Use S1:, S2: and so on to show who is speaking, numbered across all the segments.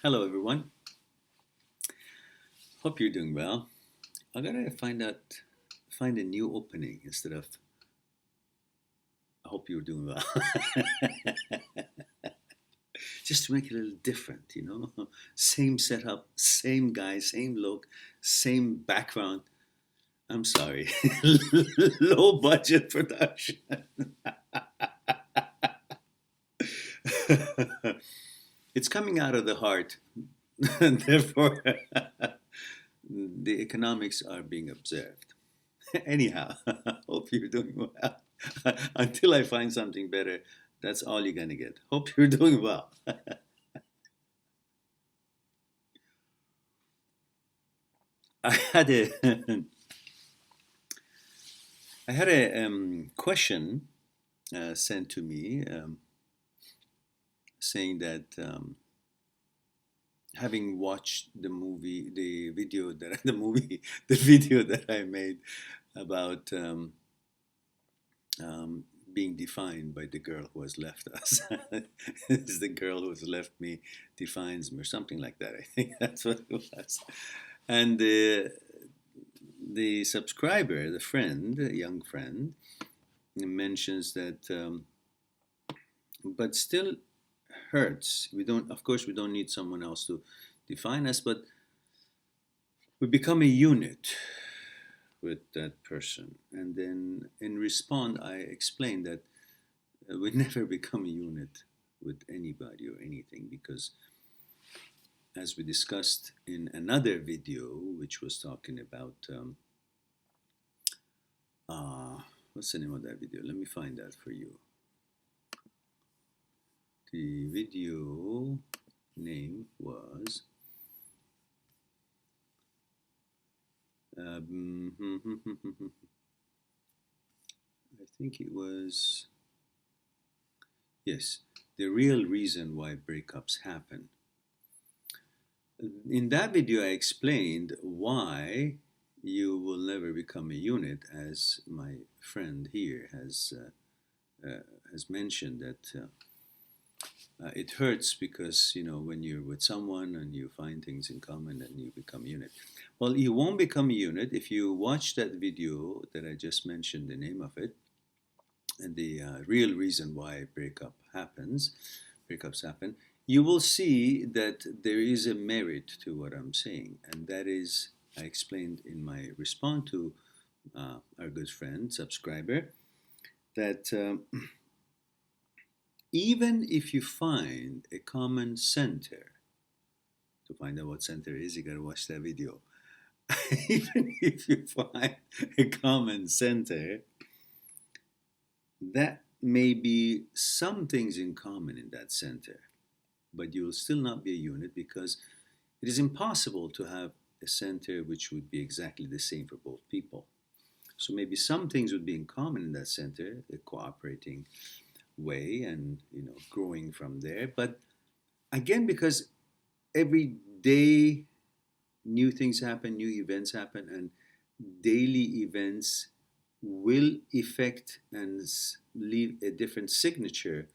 S1: Hello, everyone. Hope you're doing well. I gotta find a new opening instead of I hope you're doing well. Just to make it a little different, Same setup, same guy, same look, same background. I'm sorry. Low budget production. It's coming out of the heart. And therefore, the economics are being observed. Anyhow, hope you're doing well. Until I find something better, that's all you're going to get. Hope you're doing well. I had a I had a question sent to me saying that having watched the video that I made about being defined by the girl who has left us. It's the girl who has left me defines me, or something like that. I think that's what it was. And the subscriber, the friend, a young friend, mentions that, but still hurts. Of course, we don't need someone else to define us, but we become a unit with that person. And then in response, I explained that we never become a unit with anybody or anything because, as we discussed in another video, which was talking about what's the name of that video? Let me find that for you. The video name was I think it was, yes, the real reason why breakups happen. In that video, I explained why you will never become a unit, as my friend here has mentioned that it hurts because when you're with someone and you find things in common, then you become a unit. Well, you won't become a unit if you watch that video that I just mentioned the name of it, and the real reason why breakups happen. You will see that there is a merit to what I'm saying, and that is I explained in my response to our good friend subscriber that. Even if you find a common center, to find out what center is, you gotta watch that video. Even if you find a common center, that may be some things in common in that center, but you will still not be a unit because it is impossible to have a center which would be exactly the same for both people. So maybe some things would be in common in that center, the cooperating way and growing from there. But again, because every day new things happen, new events happen, and daily events will affect and leave a different signature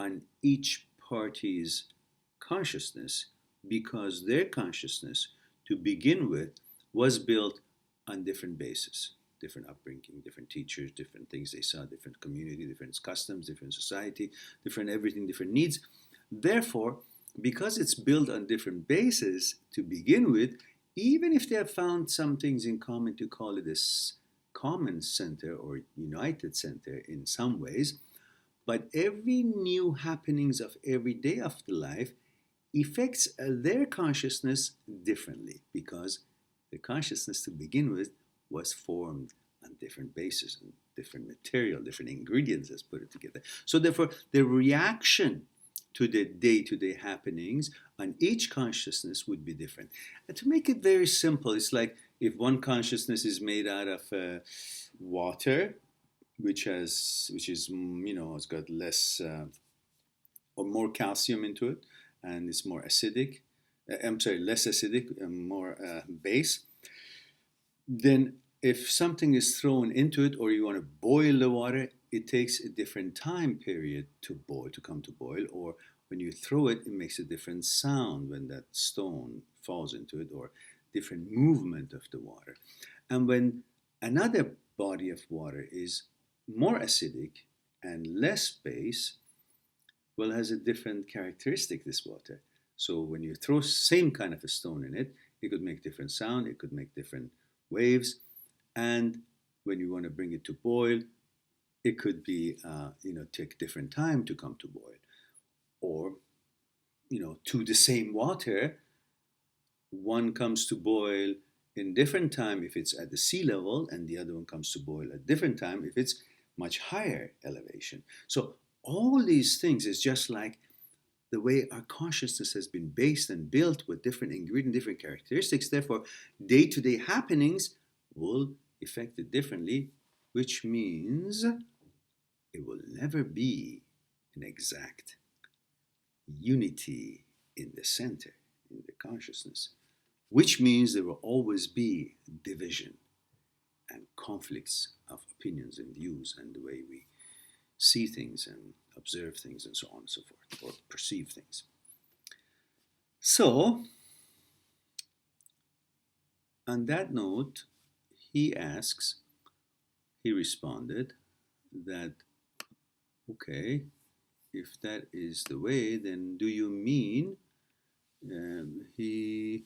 S1: on each party's consciousness, because their consciousness to begin with was built on different bases, different upbringing, different teachers, different things they saw, different community, different customs, different society, different everything, different needs. Therefore, because it's built on different bases to begin with, even if they have found some things in common, to call it a common center or united center in some ways, but every new happenings of every day of the life affects their consciousness differently, because the consciousness to begin with was formed on different bases and different material, different ingredients, let's put it together. So therefore, the reaction to the day-to-day happenings on each consciousness would be different. And to make it very simple, it's like if one consciousness is made out of water, which is it's got less or more calcium into it, and it's more acidic. I'm sorry, less acidic and more base. Then if something is thrown into it, or you want to boil the water, it takes a different time period to boil, to come to boil, or When you throw it, it makes a different sound when that stone falls into it, or different movement of the water. And when another body of water is more acidic and less base, well, has a different characteristic, this water. So when you throw same kind of a stone in it, it could make different sound, it could make different waves, and when you want to bring it to boil, it could be, take different time to come to boil. Or, to the same water, one comes to boil in different time if it's at the sea level, and the other one comes to boil at different time if it's much higher elevation. So all these things is just like the way our consciousness has been based and built with different ingredients, different characteristics. Therefore, day-to-day happenings will affect it differently, which means it will never be an exact unity in the center, in the consciousness, which means there will always be division and conflicts of opinions and views and the way we see things and observe things and so on and so forth, or perceive things. So, on that note, he responded that, okay, if that is the way, then do you mean, he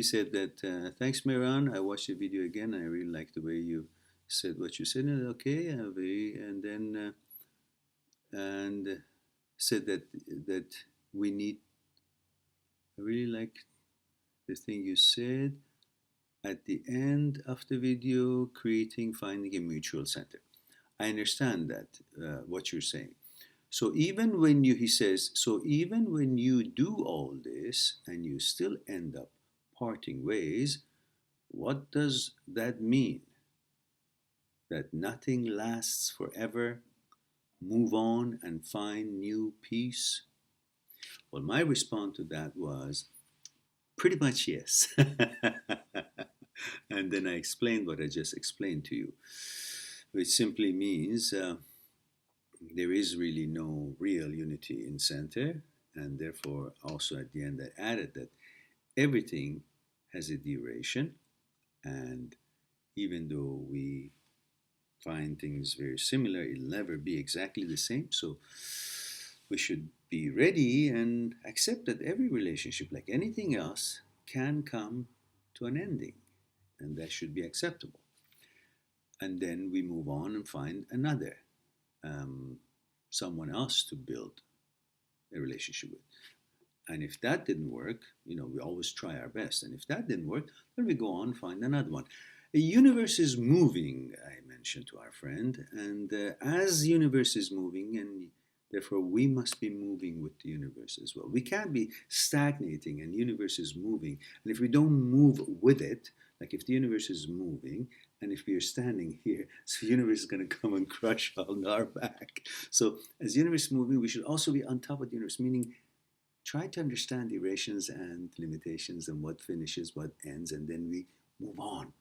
S1: said that, thanks Mehran, I watched the video again, I really like the way you said what you said, and okay, and then, and said that we need, I really like the thing you said at the end of the video, finding a mutual center. I understand that, what you're saying. So even when he says, so even when you do all this and you still end up parting ways, what does that mean? That nothing lasts forever? Move on and find new peace? Well, my response to that was pretty much yes. And then I explained what I just explained to you, which simply means there is really no real unity in center, and therefore also at the end I added that everything has a duration, and even though we find things very similar, it'll never be exactly the same. So we should be ready and accept that every relationship, like anything else, can come to an ending, and that should be acceptable. And then we move on and find another, someone else to build a relationship with. And if that didn't work, we always try our best. And if that didn't work, then we go on, find another one. The universe is moving, I mentioned to our friend, and as the universe is moving, and therefore we must be moving with the universe as well. We can't be stagnating and the universe is moving. And if we don't move with it, like if the universe is moving, and if we are standing here, so the universe is going to come and crush on our back. So as the universe is moving, we should also be on top of the universe, meaning try to understand durations and limitations and what finishes, what ends, and then we move on.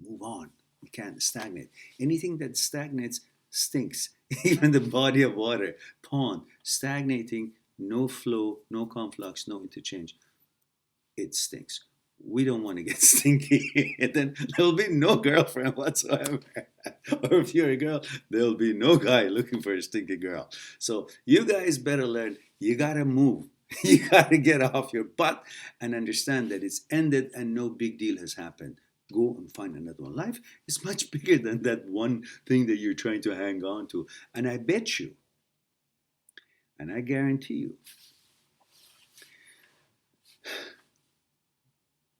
S1: Move on. We can't stagnate. Anything that stagnates stinks. Even the body of water, pond, stagnating, no flow, no conflux, no interchange. It stinks. We don't want to get stinky. And then there'll be no girlfriend whatsoever. Or if you're a girl, there'll be no guy looking for a stinky girl. So you guys better learn. You gotta move. You gotta get off your butt and understand that it's ended and no big deal has happened. Go and find another one. Life is much bigger than that one thing that you're trying to hang on to. And I bet you, and I guarantee you,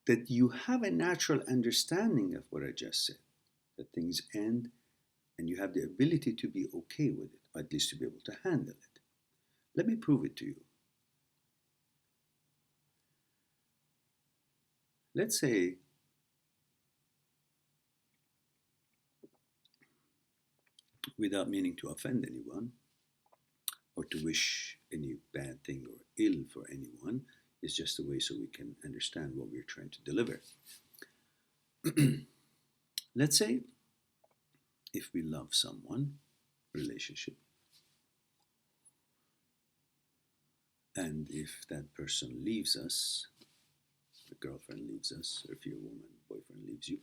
S1: that you have a natural understanding of what I just said, that things end and you have the ability to be okay with it, or at least to be able to handle it. Let me prove it to you. Let's say without meaning to offend anyone or to wish any bad thing or ill for anyone, it's just a way so we can understand what we're trying to deliver. Let's say if we love someone, relationship, And if that person leaves us, the girlfriend leaves us, or if you're a woman, boyfriend leaves you,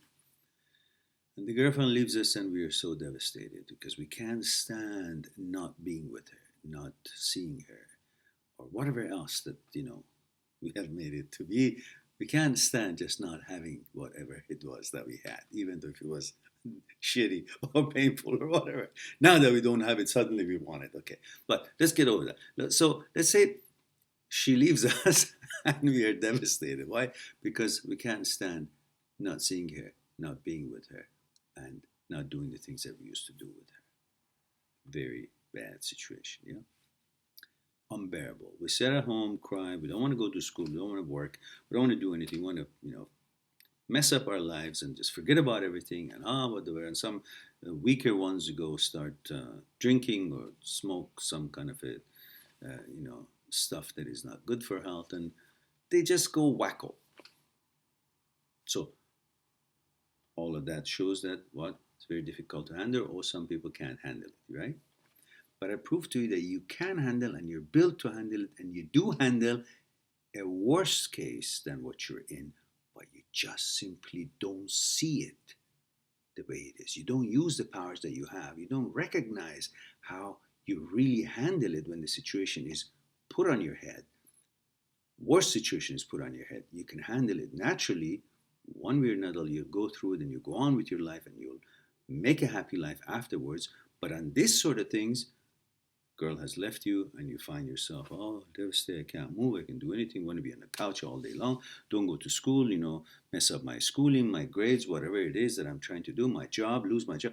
S1: and the girlfriend leaves us, and we are so devastated because we can't stand not being with her, not seeing her, or whatever else that, we have made it to be. We can't stand just not having whatever it was that we had, even though if it was shitty or painful or whatever. Now that we don't have it, suddenly we want it. Okay. But let's get over that. So let's say she leaves us and we are devastated. Why? Because we can't stand not seeing her, not being with her, and not doing the things that we used to do with her. Very bad situation, yeah? Unbearable. We sit at home, cry, we don't want to go to school, we don't want to work, we don't want to do anything, we want to, mess up our lives and just forget about everything and whatever. And some weaker ones go start drinking or smoke some kind of a, stuff that is not good for health, and they just go wacko. So all of that shows that what it's very difficult to handle, or some people can't handle it, right? But I prove to you that you can handle, and you're built to handle it, and you do handle a worse case than what you're in, but you just simply don't see it the way it is. You don't use the powers that you have. You don't recognize how you really handle it when the situation is put on your head. Worse situation is put on your head. You can handle it naturally. One way or another, you'll go through it and you go on with your life and you'll make a happy life afterwards. But on this sort of things, girl has left you and you find yourself, oh, devastated, I can't move, I can do anything, want to be on the couch all day long, don't go to school, mess up my schooling, my grades, whatever it is that I'm trying to do, my job, lose my job.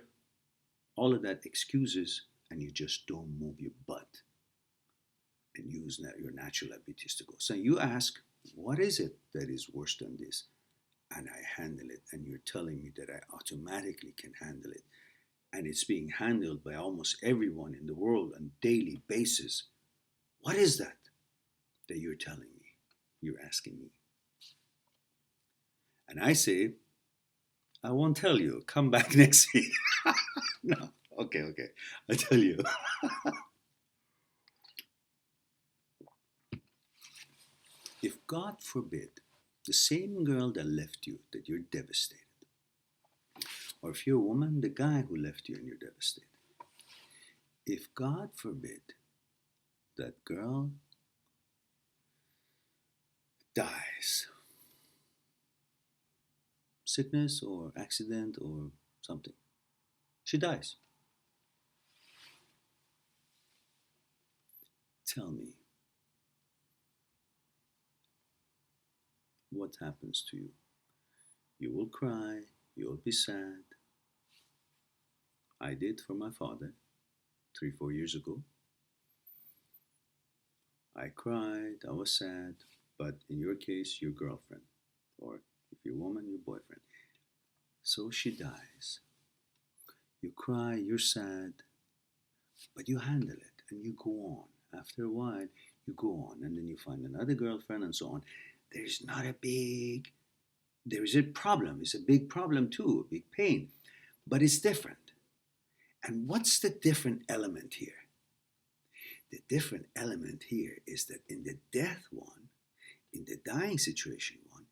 S1: All of that excuses, and you just don't move your butt and use your natural abilities to go. So you ask, what is it that is worse than this? And I handle it, and you're telling me that I automatically can handle it. And it's being handled by almost everyone in the world on a daily basis. What is that you're telling me? You're asking me. And I say, I won't tell you. Come back next week. No. Okay. I'll tell you. If God forbid, the same girl that left you, that you're devastated, or if you're a woman, the guy who left you and you're devastated, if God forbid that girl dies, sickness or accident or something, she dies, tell me, what happens to you? You will cry, you'll be sad. I did for my father 3-4 years ago. I cried, I was sad, but in your case, your girlfriend, or if you're a woman, your boyfriend. So she dies. You cry, you're sad, but you handle it and you go on. After a while, you go on, and then you find another girlfriend and so on. There is a problem. It's a big problem too, a big pain, but it's different. And what's the different element here? The different element here is that in the death one, in the dying situation one,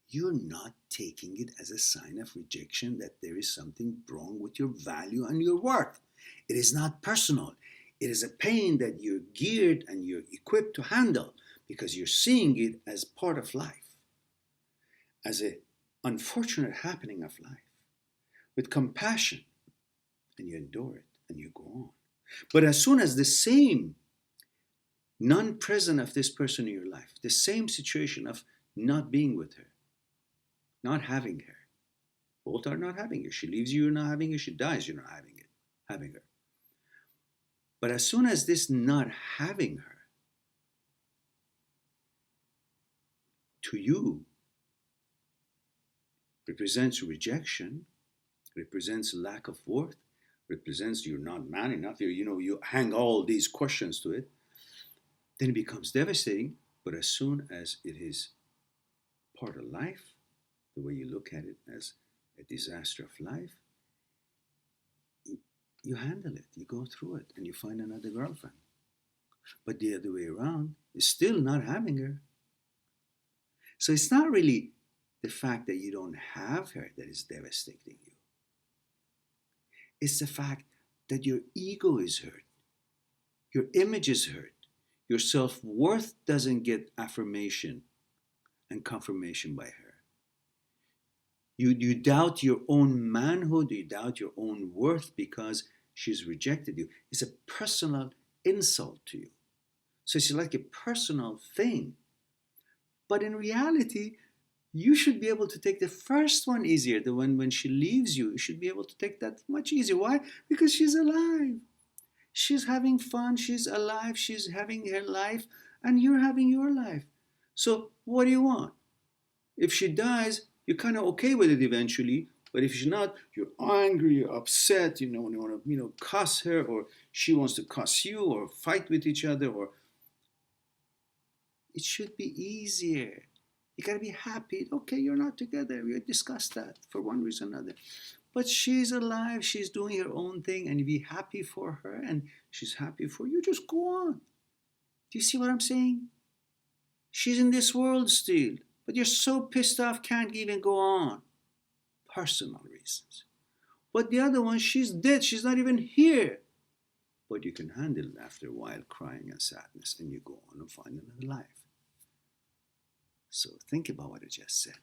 S1: you're not taking it as a sign of rejection that there is something wrong with your value and your worth. It is not personal. It is a pain that you're geared and you're equipped to handle because you're seeing it as part of life, as an unfortunate happening of life, with compassion, and you endure it and you go on. But as soon as the same non-present of this person in your life, the same situation of not being with her, not having her, both are not having her. She leaves you, you're not having her. She dies, you're not having her. But as soon as this not having her, to you, represents rejection, represents lack of worth, represents you're not man enough, you hang all these questions to it, then it becomes devastating. But as soon as it is part of life, the way you look at it as a disaster of life, you handle it, you go through it, and you find another girlfriend. But the other way around is still not having her. So it's not really the fact that you don't have her that is devastating you. It's the fact that your ego is hurt, your image is hurt, your self worth doesn't get affirmation and confirmation by her. You doubt your own manhood, you doubt your own worth because she's rejected you. It's a personal insult to you. So it's like a personal thing. But in reality, you should be able to take the first one easier. The one when she leaves you, you should be able to take that much easier. Why? Because she's alive. She's having fun. She's alive. She's having her life. And you're having your life. So what do you want? If she dies, you're kind of okay with it eventually. But if she's not, you're angry, you're upset, you want to, cuss her, or she wants to cuss you, or fight with each other, or it should be easier. You gotta be happy. Okay, you're not together. We discussed that for one reason or another. But she's alive, she's doing her own thing, and you be happy for her, and she's happy for you. Just go on. Do you see what I'm saying? She's in this world still, but you're so pissed off, can't even go on. Personal reasons. But the other one, she's dead, she's not even here. But you can handle it after a while, crying and sadness, and you go on and find another life. So think about what I just said.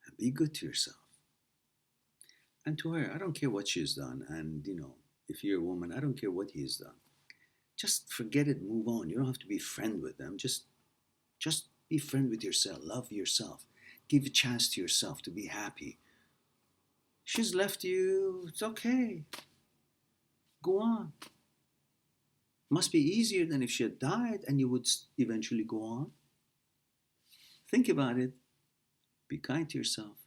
S1: And be good to yourself. And to her, I don't care what she's done. And, if you're a woman, I don't care what he's done. Just forget it, move on. You don't have to be friend with them. Just be friend with yourself. Love yourself. Give a chance to yourself to be happy. She's left you. It's okay. Go on. Must be easier than if she had died and you would eventually go on. Think about it. Be kind to yourself.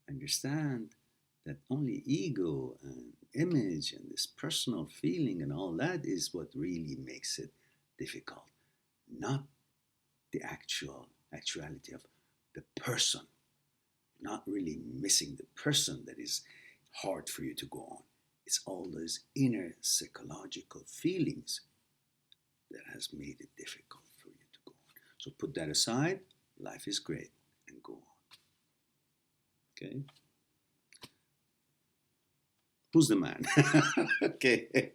S1: Understand that only ego and image and this personal feeling and all that is what really makes it difficult, not the actuality of the person. Not really missing the person that is hard for you to go on. It's all those inner psychological feelings that has made it difficult for you to go on. So put that aside. Life is great, and go on. Okay? Who's the man? Okay.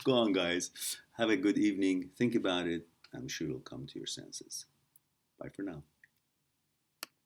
S1: Go on, guys. Have a good evening. Think about it. I'm sure you'll come to your senses. Bye for now.